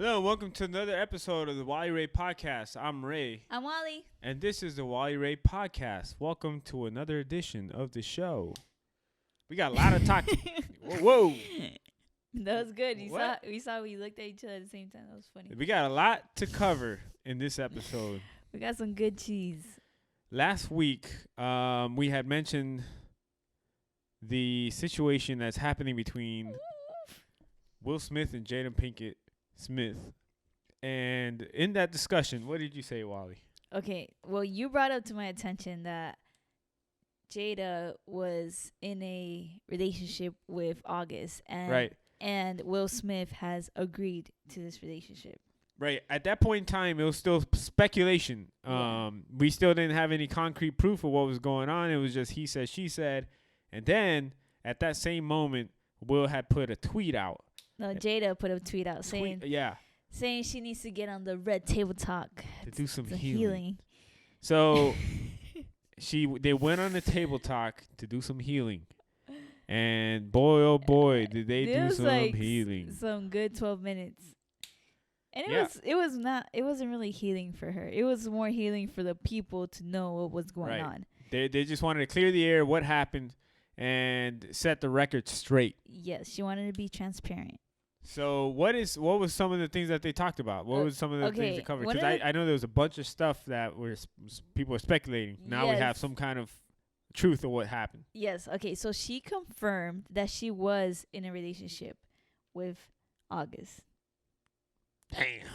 Hello, and welcome to another episode of the Wally Ray Podcast. I'm Ray. I'm Wally. And this is the Wally Ray Podcast. Welcome to another edition of the show. We got a lot of talk. Whoa. That was good. What? We looked at each other at the same time. That was funny. We got a lot to cover in this episode. We got some good cheese. Last week, we had mentioned the situation that's happening between Will Smith and Jada Pinkett Smith. And in that discussion, what did you say, Wally? Okay. Well, you brought up to my attention that Jada was in a relationship with August. And Right. And Will Smith has agreed to this relationship. Right. At that point in time, it was still speculation. Yeah. We still didn't have any concrete proof of what was going on. It was just he said, she said. And then at that same moment, Will had put a tweet out. No, Jada put a tweet out saying she needs to get on the red table talk to do some the healing. So they went on the table talk to do some healing. And boy, oh boy, did they do some healing. Some good 12 minutes. And it wasn't really healing for her. It was more healing for the people to know what was going on. They just wanted to clear the air, what happened, and set the record straight. Yes, she wanted to be transparent. So what was some of the things that they talked about? What was some of the things they covered? Because I know there was a bunch of stuff that people were speculating. Now we have some kind of truth of what happened. Yes. Okay. So she confirmed that she was in a relationship with August. Damn.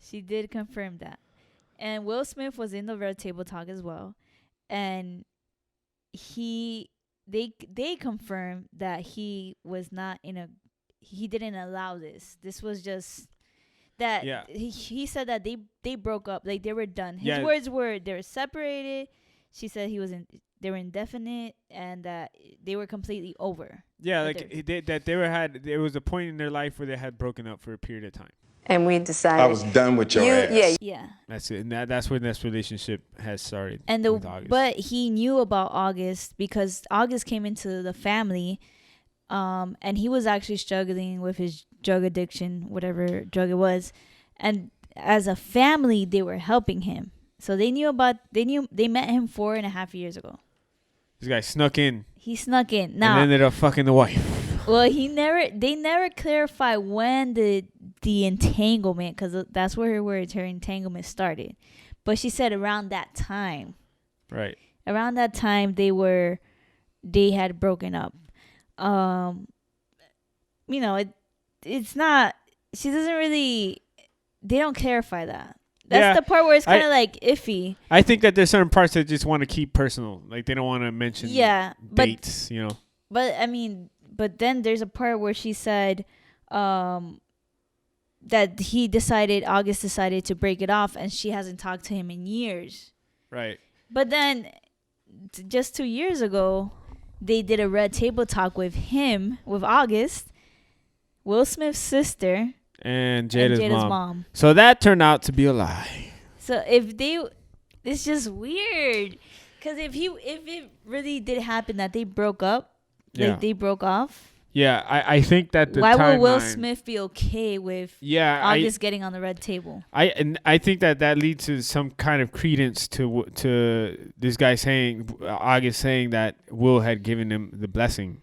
She did confirm that. And Will Smith was in the red table talk as well. And they confirmed that he was not he didn't allow this. This was just that he said that they broke up, like they were done. His words were they were separated. She said they were indefinite and that they were completely over. Yeah, like there was a point in their life where they had broken up for a period of time. And we decided I was done with your ass. Yeah. That's it. And that's when this relationship has started. And but he knew about August because August came into the family. And he was actually struggling with his drug addiction, whatever drug it was. And as a family, they were helping him. So they met him 4.5 years ago. This guy snuck in. He snuck in. Now, and ended up fucking the wife. Well, they never clarified when the entanglement, because that's where her entanglement started. But she said around that time. Right. Around that time, they had broken up. It's not, she doesn't really, they don't clarify that. That's the part where it's kind of like iffy. I think that there's certain parts that just want to keep personal. Like they don't want to mention dates, But then there's a part where she said, that August decided to break it off and she hasn't talked to him in years. Right. But then just 2 years ago, they did a red table talk with August, Will Smith's sister, and Jada's mom. So that turned out to be a lie. So it's just weird. Because if it really did happen that they broke up, they broke off. Yeah, I think that why would Will Smith be okay with August getting on the red table? I think that leads to some kind of credence to this guy August saying that Will had given him the blessing,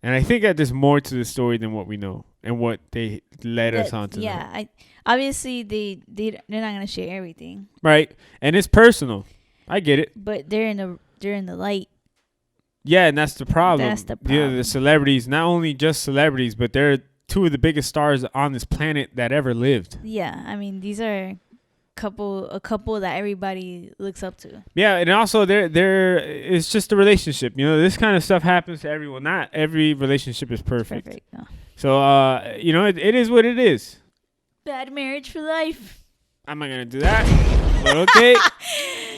and I think that there's more to the story than what we know and what they led us on to. Yeah, obviously they're not gonna share everything. Right, and it's personal. I get it. But they're in the light. Yeah, and that's the problem. The celebrities, not only just celebrities, but they're two of the biggest stars on this planet that ever lived. Yeah, I mean, these are a couple that everybody looks up to. Yeah, and also it's just a relationship. This kind of stuff happens to everyone. Not every relationship is perfect. No. So, it is what it is. Bad marriage for life. I'm not gonna do that. But okay.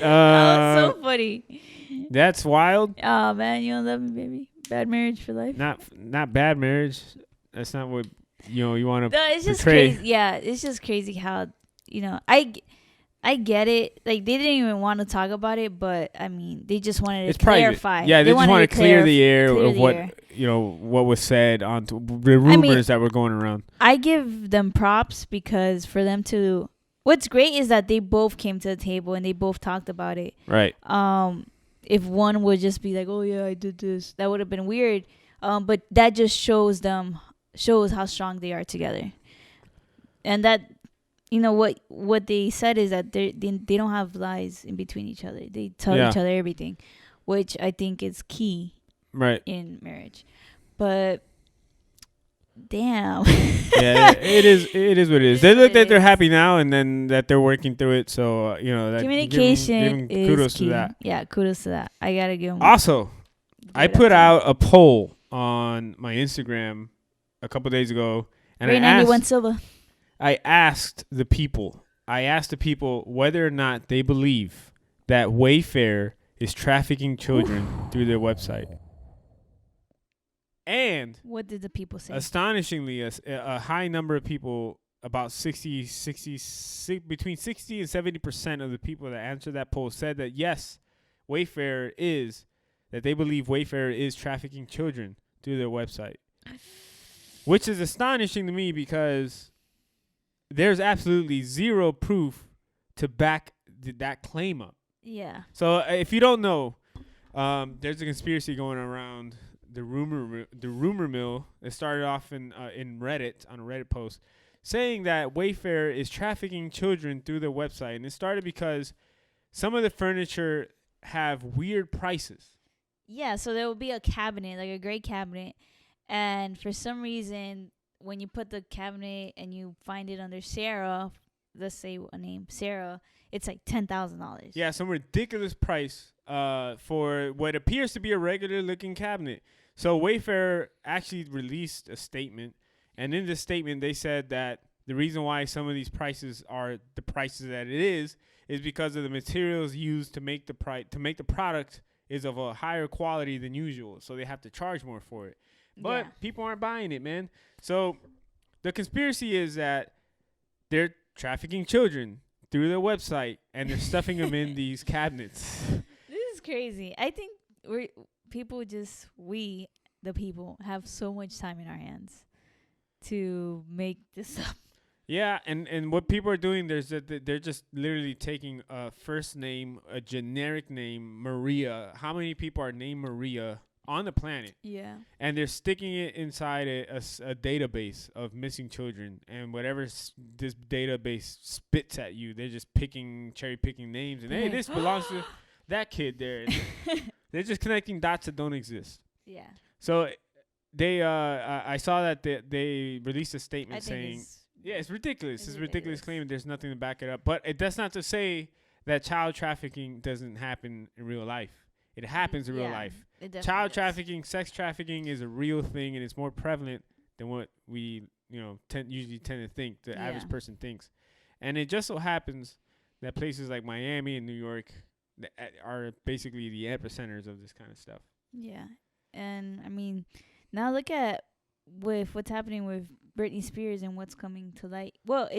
That was so funny. That's wild. Oh man, you don't love me, baby. Bad marriage for life. Not bad marriage. That's not what you want to. No, it's just crazy. Yeah, it's just crazy how I get it. Like they didn't even want to talk about it, but I mean, they just wanted to clarify. Yeah, they just want to clear the air of what what was said on the rumors that were going around. I give them props because for them to. What's great is that they both came to the table and they both talked about it. Right. If one would just be like, "Oh yeah, I did this," that would have been weird. But that just shows how strong they are together, and that. What they said is that they don't have lies in between each other. They tell each other everything, which I think is key, right, in marriage. But damn, yeah, it is what it is. They look that they're happy now, and then that they're working through it. So that communication is kudos key. to that. Yeah, kudos to that. I gotta give them. Also, I put out a poll on my Instagram a couple days ago, and I asked the people whether or not they believe that Wayfair is trafficking children through their website. And what did the people say? Astonishingly, a high number of people, about between 60 and 70% of the people that answered that poll said that yes, that they believe Wayfair is trafficking children through their website. Which is astonishing to me because there's absolutely zero proof to back that claim up. Yeah. So if you don't know, there's a conspiracy going around the rumor mill. It started off in Reddit, on a Reddit post, saying that Wayfair is trafficking children through their website, and it started because some of the furniture have weird prices. Yeah, so there will be a cabinet, like a great cabinet, and for some reason, when you put the cabinet and you find it under Sarah, let's say a name, Sarah, it's like $10,000. Yeah, some ridiculous price for what appears to be a regular looking cabinet. So Wayfair actually released a statement, and in this statement they said that the reason why some of these prices are the prices that it is because of the materials used to make the product is of a higher quality than usual. So they have to charge more for it. But people aren't buying it, man. So the conspiracy is that they're trafficking children through their website and they're stuffing them in these cabinets. This is crazy. I think we the people have so much time in our hands to make this up. Yeah, and what people are doing, they're just literally taking a first name, a generic name, Maria. How many people are named Maria on the planet? Yeah. And they're sticking it inside a database of missing children, and whatever this database spits at you, they're just cherry picking names, and hey, this belongs to that kid there. They're just connecting dots that don't exist. Yeah. So they I saw that they released a statement saying, yeah, it's ridiculous. It's a ridiculous claim, and there's nothing to back it up. But that's not to say that child trafficking doesn't happen in real life. It happens in real life. Child trafficking, sex trafficking is a real thing, and it's more prevalent than what we usually tend to think, the average person thinks. And it just so happens that places like Miami and New York are basically the epicenters of this kind of stuff. Yeah. And, I mean, now look at what's happening with Britney Spears and what's coming to light. Well,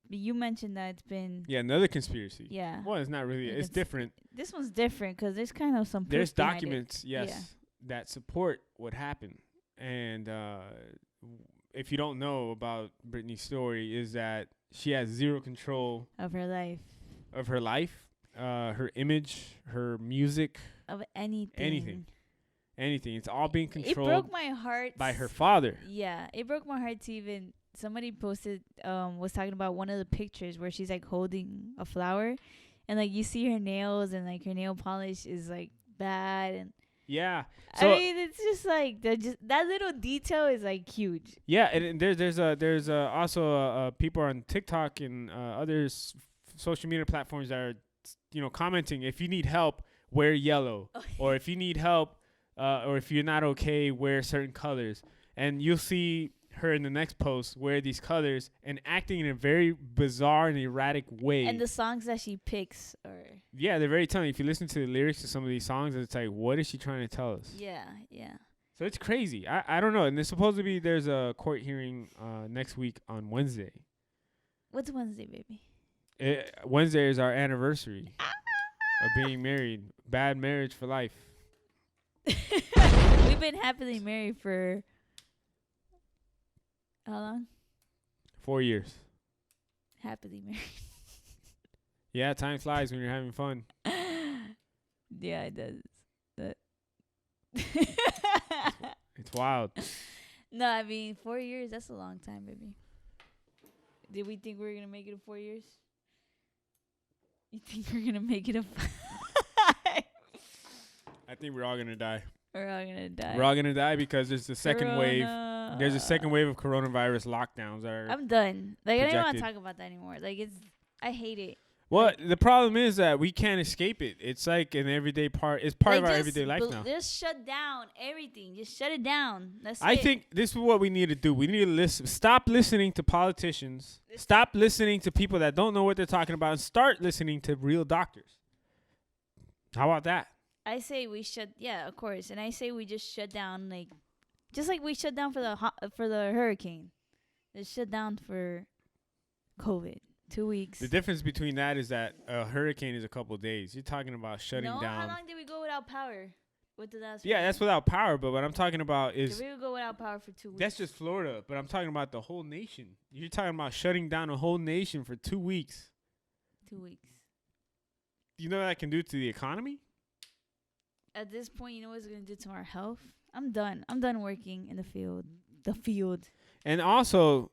you mentioned that it's been... Yeah, another conspiracy. Yeah. Well, it's not really. It's different. This one's different because there's kind of some... There's documents, that support what happened. And if you don't know about Britney's story, is that she has zero control... Of her life. Her image, her music. Of anything. It's all being controlled. It broke my heart by her father. Yeah, it broke my heart to even... Somebody posted, was talking about one of the pictures where she's like holding a flower, and like you see her nails and like her nail polish is like bad, and yeah. So I mean, it's just like that little detail is like huge. Yeah, and there's also people on TikTok and other social media platforms that are commenting, if you need help, wear yellow, or if you need help, or if you're not okay, wear certain colors, and you'll see her in the next post wear these colors and acting in a very bizarre and erratic way. And the songs that she picks are... Yeah, they're very telling. If you listen to the lyrics to some of these songs, it's like, what is she trying to tell us? Yeah. So it's crazy. I don't know. And there's a court hearing next week on Wednesday. What's Wednesday, baby? Wednesday is our anniversary of being married. Bad marriage for life. We We've been happily married for how long? 4 years. Happily married. Yeah, time flies when you're having fun. Yeah, it does. It's wild. No, I mean 4 years. That's a long time, baby. Did we think we were gonna make it in 4 years? You think we're gonna make it in 5? I think we're all gonna die. We're all gonna die. We're all gonna die because there's the second wave. Corona. There's a second wave of coronavirus lockdowns. I'm done. Like, I don't want projected. to talk about that anymore. Like, I hate it. Well, the problem is that we can't escape it. It's like an everyday part. It's part of our everyday life now. Just shut down everything. Just shut it down. That's it. I think this is what we need to do. We need to stop listening to politicians. Stop listening to people that don't know what they're talking about, and start listening to real doctors. How about that? I say we should. Yeah, of course. And I say we just shut down, like, just like we shut down for the hurricane. Just shut down for COVID. 2 weeks. The difference between that is that a hurricane is a couple of days. You're talking about shutting down. How long did we go without power? With the last Yeah, that's without power. But what I'm talking about is we would go without power for 2 weeks. That's just Florida. But I'm talking about the whole nation. You're talking about shutting down a whole nation for 2 weeks. 2 weeks. You know what that can do to the economy? At this point, you know what it's going to do to our health? I'm done. I'm done working in the field. And also,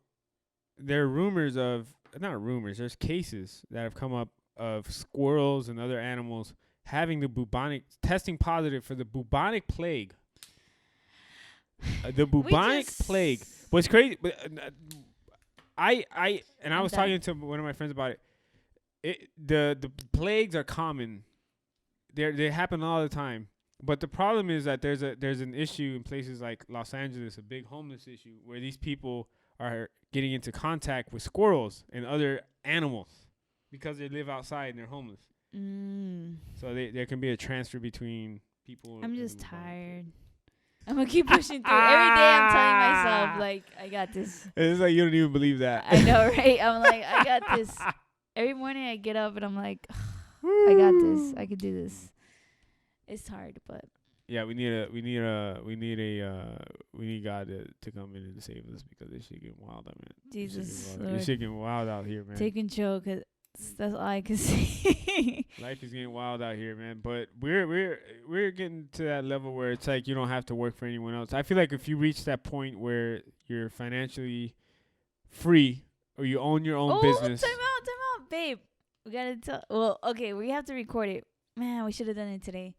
there are rumors of, not rumors, there's cases that have come up of squirrels and other animals having the testing positive for the bubonic plague. The bubonic plague. What's crazy, I was talking to one of my friends about it. The plagues are common. They happen all the time. But the problem is that there's an issue in places like Los Angeles, a big homeless issue, where these people are getting into contact with squirrels and other animals because they live outside and they're homeless. So there can be a transfer between people. I'm just tired. I'm going to keep pushing through. Every day I'm telling myself, like, I got this. It's like you don't even believe that. I know, right? I'm like, I got this. Every morning I get up and I'm like, I got this. I could do this. It's hard, but yeah, we need God to come in and save us because this shit getting wild out, man. Jesus, this shit getting wild out here, man. Take control, 'cause that's all I can see. Life is getting wild out here, man. But we're getting to that level where it's like you don't have to work for anyone else. I feel like if you reach that point where you're financially free or you own your own business. Time out, babe. We gotta tell. Well, okay, we have to record it. Man, we should have done it today.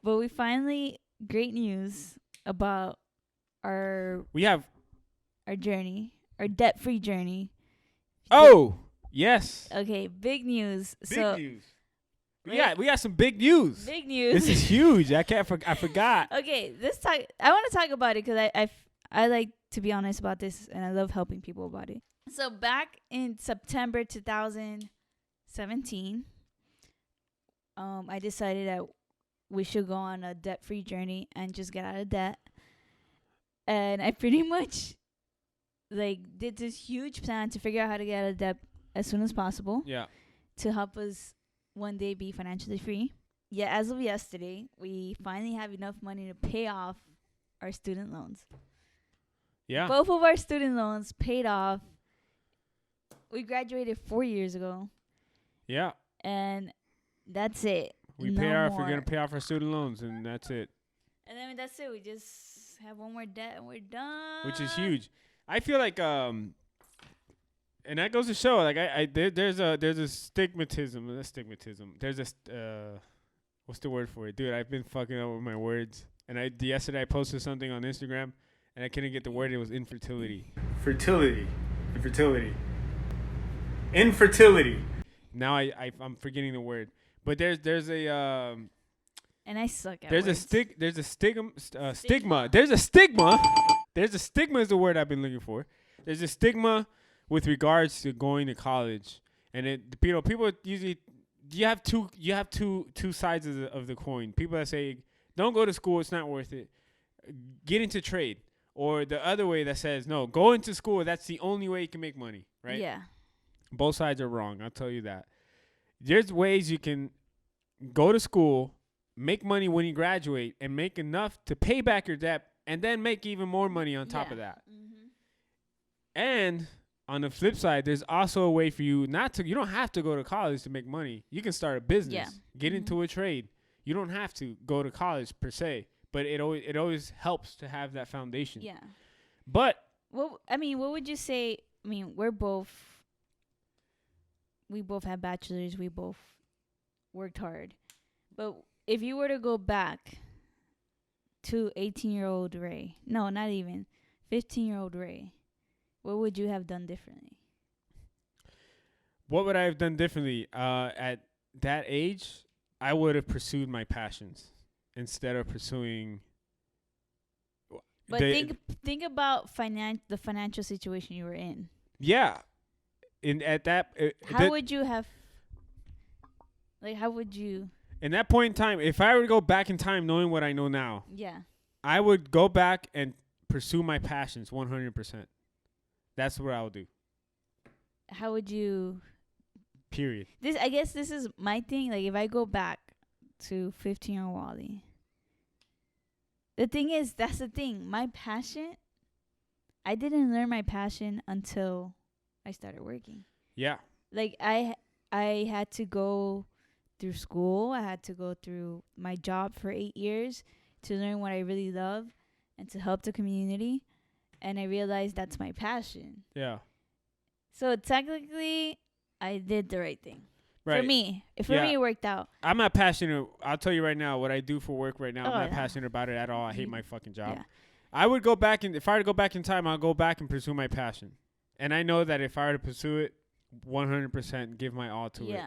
But we finally, great news about our journey, our debt-free journey. Oh, yes. Okay, big news. Big news. We got some big news. Big news. This is huge. I forgot. Okay, I want to talk about it because I like to be honest about this, and I love helping people about it. So back in September 2017, I decided that we should go on a debt-free journey and just get out of debt. And I pretty much did this huge plan to figure out how to get out of debt as soon as possible. Yeah. To help us one day be financially free. Yeah, as of yesterday, we finally have enough money to pay off our student loans. Yeah. Both of our student loans paid off. We graduated 4 years ago. Yeah. And that's it. We're going to pay off our student loans, and that's it. And then that's it. We just have one more debt, and we're done. Which is huge. I feel like, and that goes to show, like, there's a stigmatism. There's a, what's the word for it? Dude, I've been fucking up with my words. And yesterday I posted something on Instagram, and I couldn't get the word. It was infertility. Infertility. Now I'm forgetting the word. But there's a and I suck at there's words. There's a stigma. There's a stigma. There's a stigma is the word I've been looking for. There's a stigma with regards to going to college, and people usually you have two sides of the coin. People that say don't go to school, it's not worth it. Get into trade, or the other way that says no, go into school. That's the only way you can make money, right? Yeah. Both sides are wrong. I'll tell you that. There's ways you can go to school make money when you graduate and make enough to pay back your debt and then make even more money on top of that. Mm-hmm. And on the flip side, there's also a way for you you don't have to go to college to make money. You can start a business, get into a trade. You don't have to go to college per se, but it always helps to have that foundation. Yeah. But what would you say? I mean, we both have bachelors. We both worked hard. But if you were to go back to 18-year-old Ray, no, not even 15-year-old Ray, what would you have done differently? What would I have done differently? At that age, I would have pursued my passions instead of pursuing. But think about the financial situation you were in. Yeah. At that, how would you? In that point in time, if I were to go back in time knowing what I know now, I would go back and pursue my passions 100%. That's what I would do. How would you? Period. I guess this is my thing. Like, if I go back to 15-year-old Wally, the thing is, that's the thing. My passion, I didn't learn my passion until I started working. Yeah. Like, I had to go through school. I had to go through my job for 8 years to learn what I really love and to help the community. And I realized that's my passion. Yeah. So technically, I did the right thing. Right. For me. It worked out. I'm not passionate. I'll tell you right now, what I do for work right now, I'm not passionate about it at all. I hate my fucking job. Yeah. I would go back, if I were to go back in time, I'll go back and pursue my passion. And I know that if I were to pursue it 100%, give my all to it,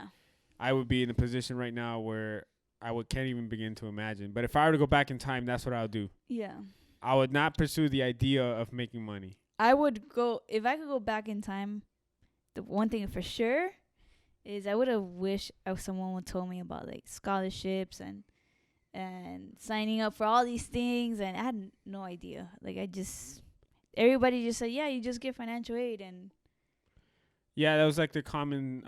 I would be in a position right now where can't even begin to imagine. But if I were to go back in time, that's what I would do. Yeah. I would not pursue the idea of making money. I would go, if I could go back in time, the one thing for sure is I would have wished someone would told me about like scholarships and signing up for all these things, and I had no idea. Like, everybody just said, yeah, you just get financial aid. And yeah, that was like the common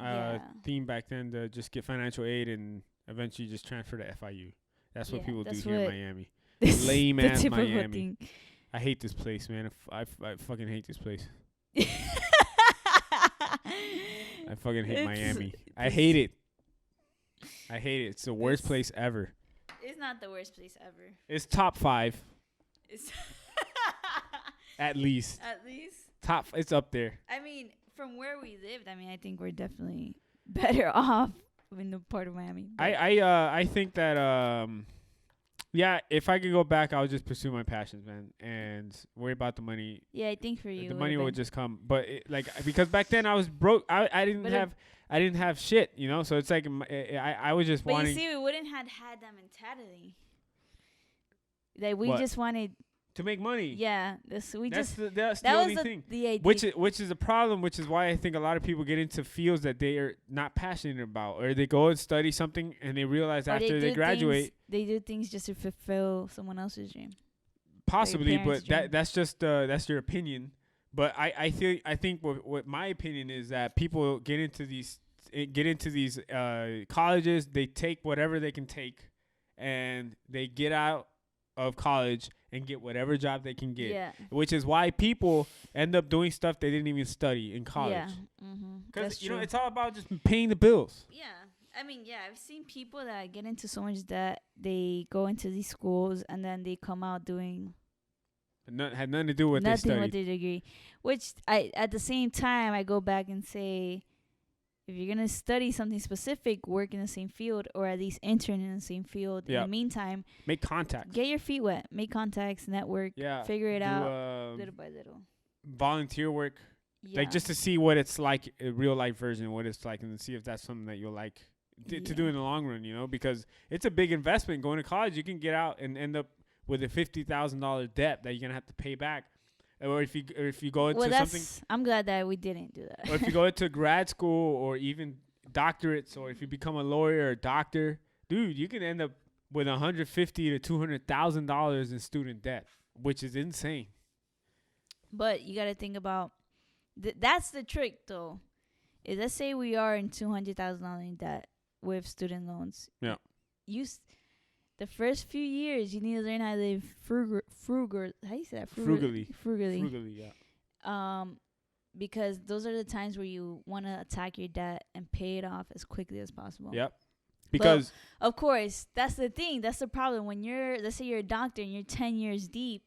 theme back then, to just get financial aid and eventually just transfer to FIU. That's what people do here in Miami. Lame ass Miami. Thing. I hate this place, man. I fucking hate this place. I fucking hate Miami. I hate it. It's the worst place ever. It's not the worst place ever. It's top 5. At least. Top. It's up there. I mean, from where we lived, I think we're definitely better off in the part of Miami. I think that if I could go back, I would just pursue my passions, man, and worry about the money. Yeah, I think for you, the money would just come. But because back then I was broke, I didn't have shit, you know. So it's like I was just wanting. But you see, we wouldn't had that mentality. Like, we just wanted to make money. Yeah, that's the only thing. The idea. Which is a problem. Which is why I think a lot of people get into fields that they are not passionate about, or they go and study something and they realize after they graduate they do things just to fulfill someone else's dream. Possibly, but that's just that's your opinion. But I think what my opinion is that people get into these colleges. They take whatever they can take, and they get out of college and get whatever job they can get, which is why people end up doing stuff they didn't even study in college. Yeah, because know it's all about just paying the bills. Yeah, I've seen people that get into so much debt, they go into these schools and then they come out doing had nothing to do with they studied. Nothing with their degree. Which at the same time I go back and say, if you're gonna study something specific, work in the same field, or at least intern in the same field. In the meantime, make contacts. Get your feet wet. Make contacts. Network. Yeah. Figure it out little by little. Volunteer work, like just to see what it's like, a real life version, what it's like, and see if that's something that you'll like to do in the long run. You know, because it's a big investment. Going to college, you can get out and end up with a $50,000 debt that you're gonna have to pay back. Or if you go into something, I'm glad that we didn't do that. Or if you go into grad school or even doctorates, or if you become a lawyer or a doctor, dude, you can end up with $150,000 to $200,000 in student debt, which is insane. But you got to think about that's the trick, though. Is let's say we are in $200,000 in debt with student loans. Yeah. The first few years, you need to learn how to live how do you say that? Frugally. Frugally, yeah. Because those are the times where you want to attack your debt and pay it off as quickly as possible. Yep. Because but, of course, that's the thing. That's the problem. When let's say you're a doctor and you're 10 years deep,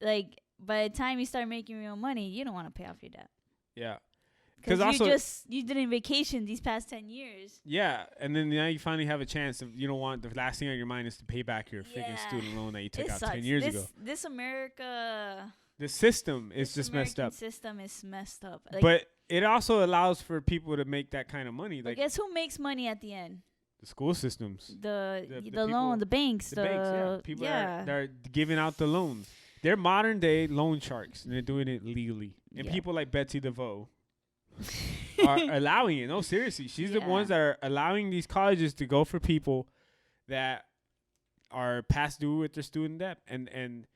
like by the time you start making real money, you don't want to pay off your debt. Yeah. Because you didn't vacation these past 10 years. Yeah, and then now you finally have a chance. You don't want the last thing on your mind is to pay back your freaking student loan that you took out 10 years ago. This America. The system is just messed up. The system is messed up. Like, but it also allows for people to make that kind of money. Like, guess who makes money at the end? The school systems. The loan, the banks. The banks, yeah. People that are giving out the loans. They're modern day loan sharks, and they're doing it legally. And people like Betsy DeVoe are allowing it. No, seriously. She's the ones that are allowing these colleges to go for people that are past due with their student debt. And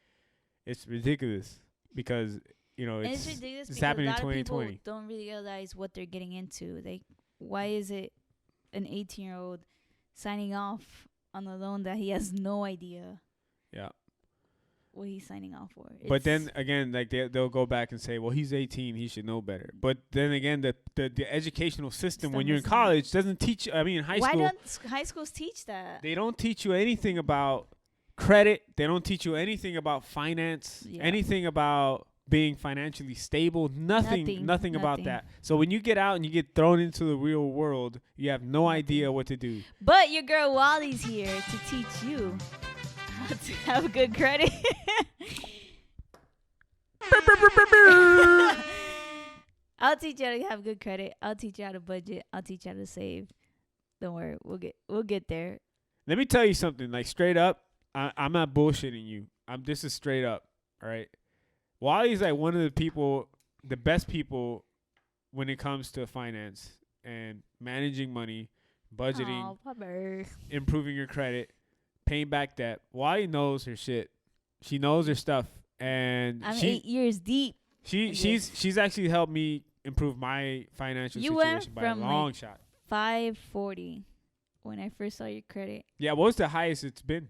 it's ridiculous because, it's ridiculous because happening in 2020. A lot of people don't really realize what they're getting into. Like, why is it an 18-year-old signing off on a loan that he has no idea what he's signing off for? But then again, like they'll go back and say, well, he's 18, he should know better. But then again, the educational system when you're in college doesn't teach you. I mean, in high school. Why don't high schools teach that? They don't teach you anything about credit. They don't teach you anything about finance, anything about being financially stable. Nothing about that. So when you get out and you get thrown into the real world, you have no idea what to do. But your girl Wally's here to teach you how to have good credit. I'll teach you how to have good credit. I'll teach you how to budget. I'll teach you how to save. Don't worry, we'll get there. Let me tell you something, like straight up. I'm not bullshitting you. This is straight up. All right. Wally's like one of the best people when it comes to finance and managing money, budgeting, improving your credit, paying back debt. Wally knows her shit. She knows her stuff, and I'm 8 years deep. She's actually helped me improve my financial situation by a long shot. 540 when I first saw your credit. Yeah, what was the highest it's been?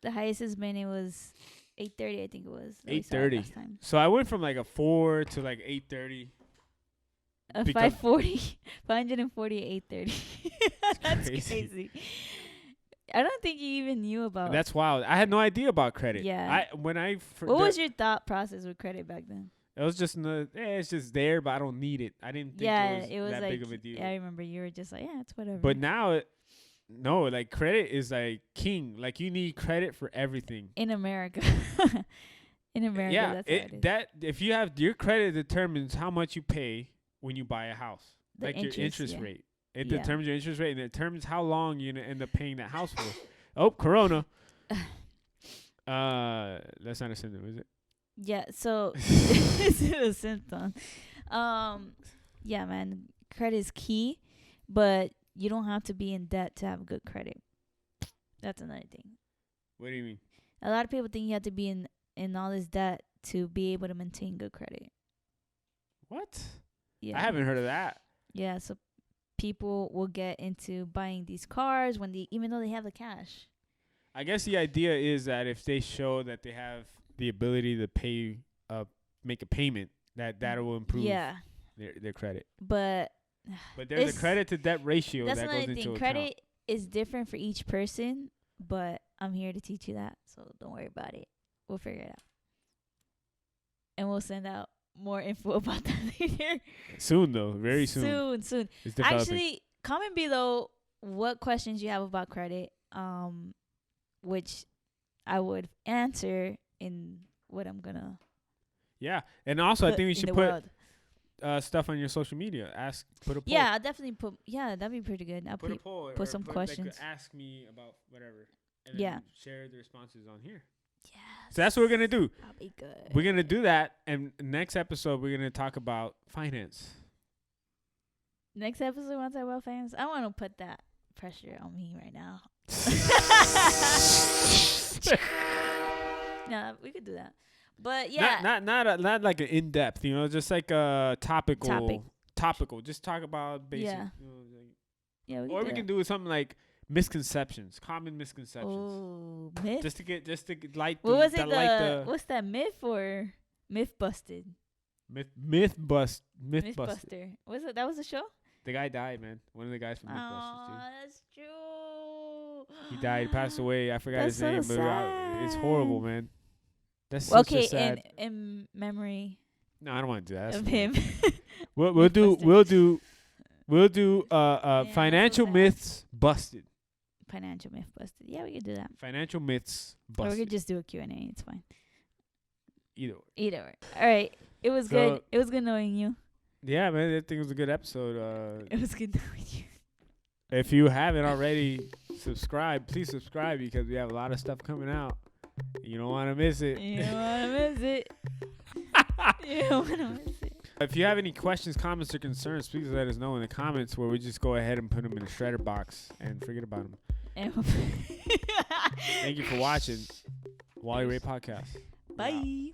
The highest it's been, it was 830. I think it was 830. So I went from like a 4 to like 830. 540, 540, 830. That's crazy. I don't think you even knew about. That's wild. I had no idea about credit. Yeah. What was your thought process with credit back then? It was just it's just there, but I don't need it. I didn't think it was that big of a deal. Yeah, I remember you were just like, yeah, it's whatever. But now, no, like credit is like king. Like you need credit for everything in America. In America, yeah, that's how it is. That if you have your credit determines how much you pay when you buy a house, like your interest rate. It determines your interest rate, and it determines how long you're gonna end up paying that house for. Oh, Corona. That's not a symptom, is it? Yeah. So it's a symptom. Yeah, man. Credit is key, but you don't have to be in debt to have good credit. That's another thing. What do you mean? A lot of people think you have to be in all this debt to be able to maintain good credit. What? Yeah. I haven't heard of that. Yeah, so people will get into buying these cars even though they have the cash. I guess the idea is that if they show that they have the ability to pay, make a payment, that will improve their credit. But there's a credit to debt ratio that goes into account. Credit is different for each person, but I'm here to teach you that, so don't worry about it. We'll figure it out. And we'll send out more info about that later. Soon, though. Very soon. Soon. Actually, comment below what questions you have about credit, which I would answer in what I'm going to. Yeah. And also, I think we should put stuff on your social media. Put a poll. Yeah, I'll definitely put. Yeah, that'd be pretty good. I'll put a poll. Put some questions. Like, ask me about whatever. And then share the responses on here. Yes. So that's what we're going to do. That'll be good. We're going to do that. And next episode, we're going to talk about finance. Next episode, once I will finance, I want to put that pressure on me right now. No, we could do that. But yeah. Not like an in-depth, just like a topical. Just talk about basic. Yeah. Or we can do something like misconceptions, common misconceptions. Oh, myth. Just to light. What was it? What's that, myth or myth busted? Mythbuster. Was it? That was a show. The guy died, man. One of the guys from Mythbusters. Oh, that's true. He died, passed away. I forgot his name, so but it's horrible, man. That's such a sad. in memory. No, I don't want to do that. Of him. We'll do financial myths busted. Financial myth busted. Yeah, we could do that. Financial myths busted. Or we could just do a Q&A. It's fine. Either way. All right. It was good. It was good knowing you. Yeah, man. I think it was a good episode. It was good knowing you. If you haven't already subscribed, please subscribe because we have a lot of stuff coming out. You don't want to miss it. You don't want to miss it. You don't want to miss it. If you have any questions, comments, or concerns, please let us know in the comments where we just go ahead and put them in a shredder box and forget about them. Thank you for watching Wally Ray Podcast. Bye.